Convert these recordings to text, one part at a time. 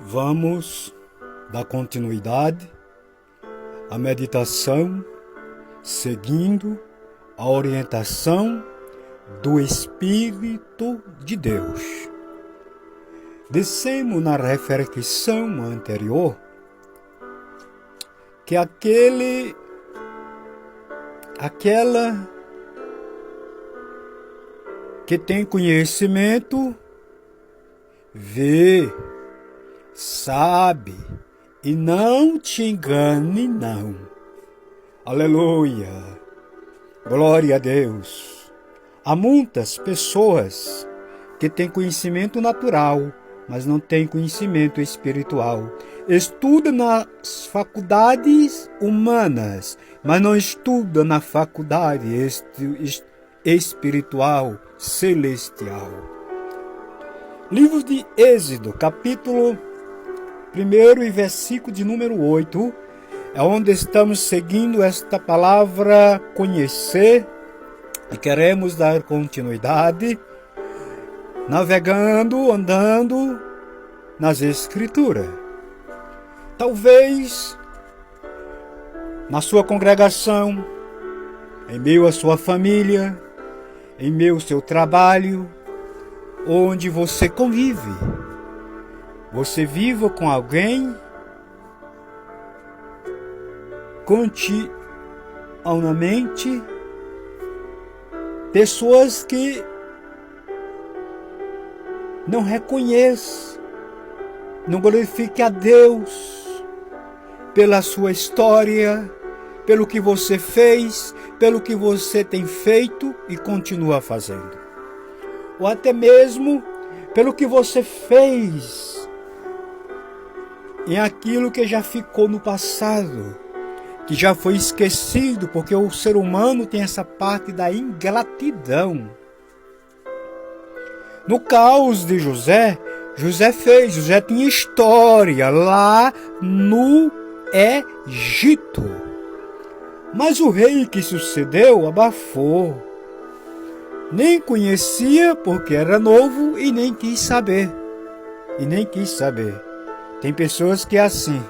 Vamos dar continuidade à meditação, seguindo a orientação do Espírito de Deus. Dissemos na reflexão anterior que aquela que tem conhecimento vê, sabe, e não te engane, não. Aleluia! Glória a Deus! Há muitas pessoas que têm conhecimento natural, mas não têm conhecimento espiritual. Estuda nas faculdades humanas, mas não estuda na faculdade espiritual, celestial. Livro de Êxodo, capítulo 1 e versículo de número 8, é onde estamos seguindo esta palavra conhecer e queremos dar continuidade, navegando, andando nas Escrituras. Talvez na sua congregação, em meio à sua família, em meio ao seu trabalho, onde você convive, você viva com alguém continuamente, pessoas que não reconhecem, não glorificam a Deus pela sua história, pelo que você fez, pelo que você tem feito e continua fazendo. Ou até mesmo pelo que você fez em aquilo que já ficou no passado, que já foi esquecido, porque o ser humano tem essa parte da ingratidão. No caos de José tinha história lá no Egito. Mas o rei que sucedeu abafou. Nem conhecia porque era novo e nem quis saber. Tem pessoas que é assim.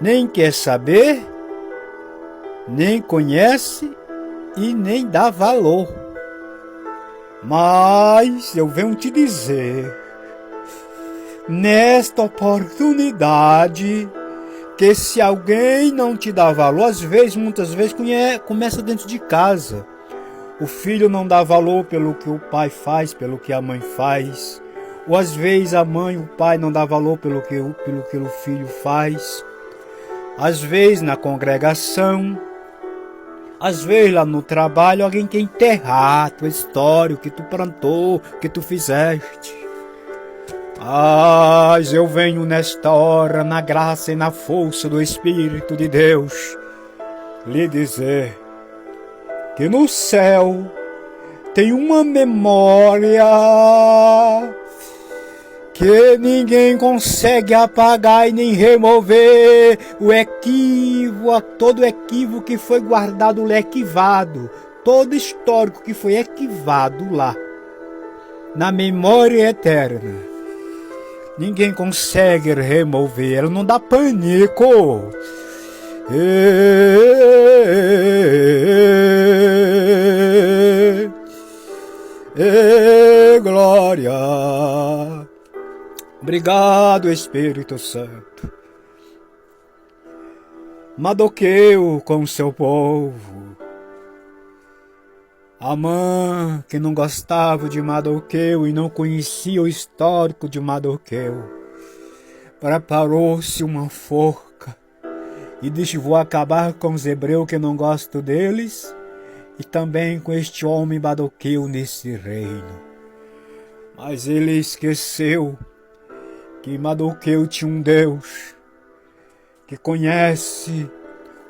Nem quer saber, nem conhece e nem dá valor. Mas eu venho te dizer, nesta oportunidade, que se alguém não te dá valor, muitas vezes começa dentro de casa. O filho não dá valor pelo que o pai faz, pelo que a mãe faz. Ou às vezes a mãe e o pai não dá valor pelo que o filho faz. Às vezes na congregação, às vezes lá no trabalho, alguém quer enterrar a tua história, o que tu plantou, o que tu fizeste. Mas eu venho nesta hora, na graça e na força do Espírito de Deus, lhe dizer que no céu tem uma memória que ninguém consegue apagar e nem remover. O equívoco, todo equívoco que foi guardado lá, arquivado, todo histórico que foi arquivado lá, na memória eterna, ninguém consegue remover. Ela não dá pânico. Glória. Obrigado, Espírito Santo. Mardoqueu com seu povo. Amã, que não gostava de Mardoqueu e não conhecia o histórico de Mardoqueu, preparou-se uma forca e disse: vou acabar com os hebreus que não gosto deles e também com este homem Mardoqueu nesse reino. Mas ele esqueceu que Mardoqueu tinha um Deus que conhece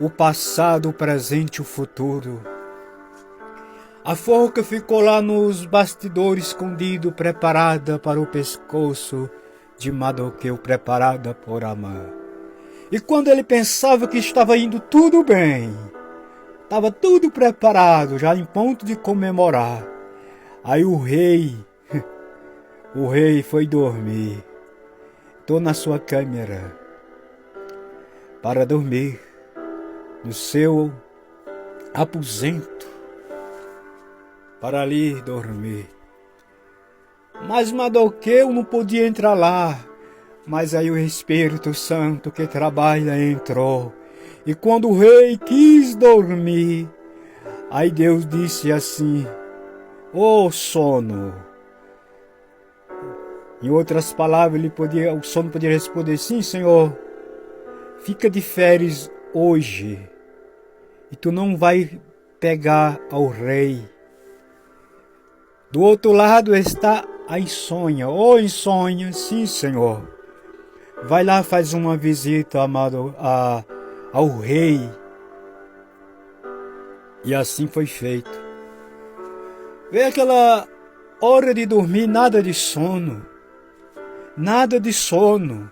o passado, o presente e o futuro. A forca ficou lá nos bastidores, escondido, preparada para o pescoço de Mardoqueu, preparada por Amã. E quando ele pensava que estava indo tudo bem, estava tudo preparado, já em ponto de comemorar, aí o rei o rei foi dormir. Estou na sua câmara para dormir no seu aposento, para ali dormir. Mas Mardoqueu não podia entrar lá. Mas aí o Espírito Santo que trabalha entrou. E quando o rei quis dormir, aí Deus disse assim: ô sono. Em outras palavras, o sono podia responder: sim, Senhor, fica de férias hoje. E tu não vai pegar ao rei. Do outro lado está a insônia. Ô insônia, sim, Senhor. Vai lá, faz uma visita, amado, ao rei. E assim foi feito. Veio aquela hora de dormir, nada de sono. Nada de sono.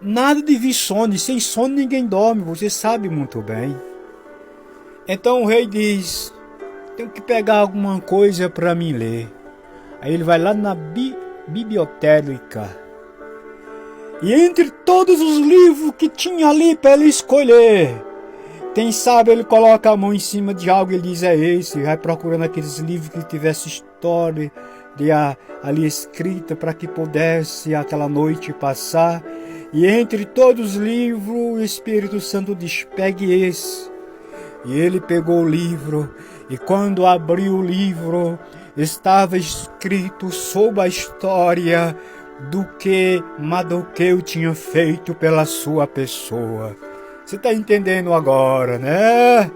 Nada de vir sono. E sem sono ninguém dorme, você sabe muito bem. Então o rei diz: tenho que pegar alguma coisa para mim ler. Aí ele vai lá na biblioteca. E entre todos os livros que tinha ali para ele escolher, quem sabe ele coloca a mão em cima de algo e ele diz: é esse. Vai procurando aqueles livros que tivesse história ali escrita para que pudesse aquela noite passar. E entre todos os livros o Espírito Santo diz: pegue esse. E ele pegou o livro, e quando abriu o livro, estava escrito sobre a história do que Mardoqueu tinha feito pela sua pessoa. Você está entendendo agora, né?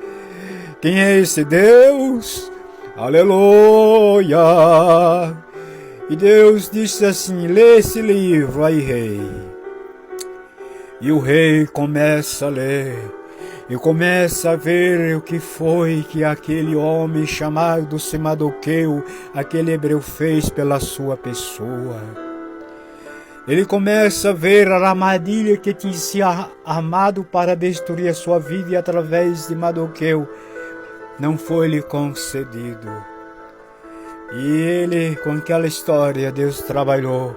Quem é esse Deus? Aleluia! E Deus disse assim: lê esse livro aí, rei. E o rei começa a ler. E começa a ver o que foi que aquele homem chamado Mardoqueu, aquele hebreu, fez pela sua pessoa. Ele começa a ver a armadilha que tinha se armado para destruir a sua vida, e através de Mardoqueu não foi-lhe concedido. E ele, com aquela história, Deus trabalhou.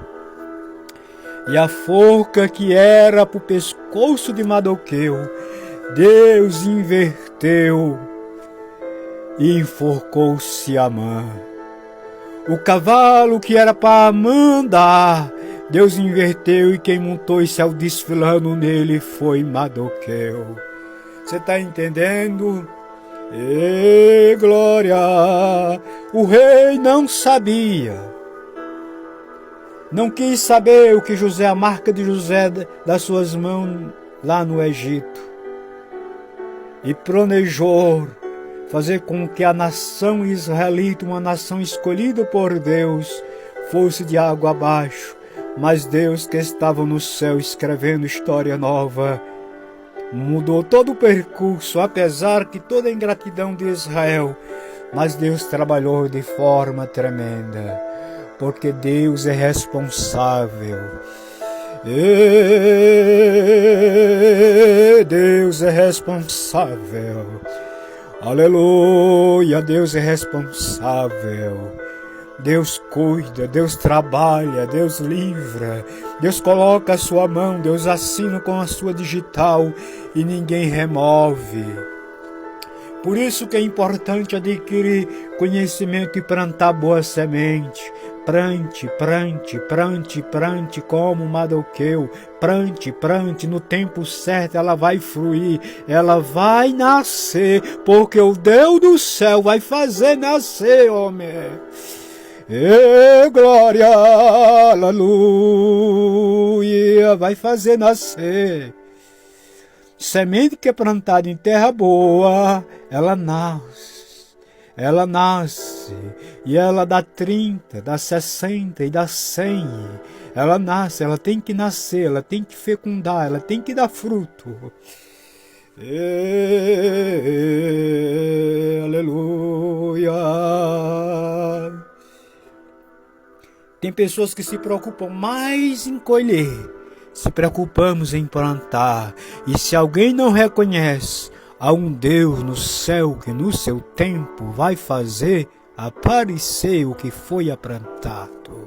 E a forca que era para o pescoço de Mardoqueu, Deus inverteu e enforcou-se Amã. O cavalo que era para Amã andar, Deus inverteu, e quem montou e saiu desfilando nele foi Mardoqueu. Você está entendendo? E glória! O rei não sabia. Não quis saber o que José, a marca de José das suas mãos lá no Egito. E planejou fazer com que a nação israelita, uma nação escolhida por Deus, fosse de água abaixo. Mas Deus, que estava no céu escrevendo história nova, mudou todo o percurso, apesar de toda a ingratidão de Israel. Mas Deus trabalhou de forma tremenda, porque Deus é responsável. Deus é responsável. Aleluia, Deus é responsável. Deus cuida, Deus trabalha, Deus livra, Deus coloca a sua mão, Deus assina com a sua digital e ninguém remove. Por isso que é importante adquirir conhecimento e plantar boa semente. Plante, plante, plante, plante como Mardoqueu. Plante, plante, no tempo certo ela vai fluir, ela vai nascer, porque o Deus do céu vai fazer nascer, homem. E glória, aleluia, vai fazer nascer. Semente que é plantada em terra boa, ela nasce, e ela dá 30, dá 60 e dá 100. Ela nasce, ela tem que nascer, ela tem que fecundar, ela tem que dar fruto. Aleluia. Tem pessoas que se preocupam mais em colher, se preocupamos em plantar. E se alguém não reconhece, há um Deus no céu que no seu tempo vai fazer aparecer o que foi plantado.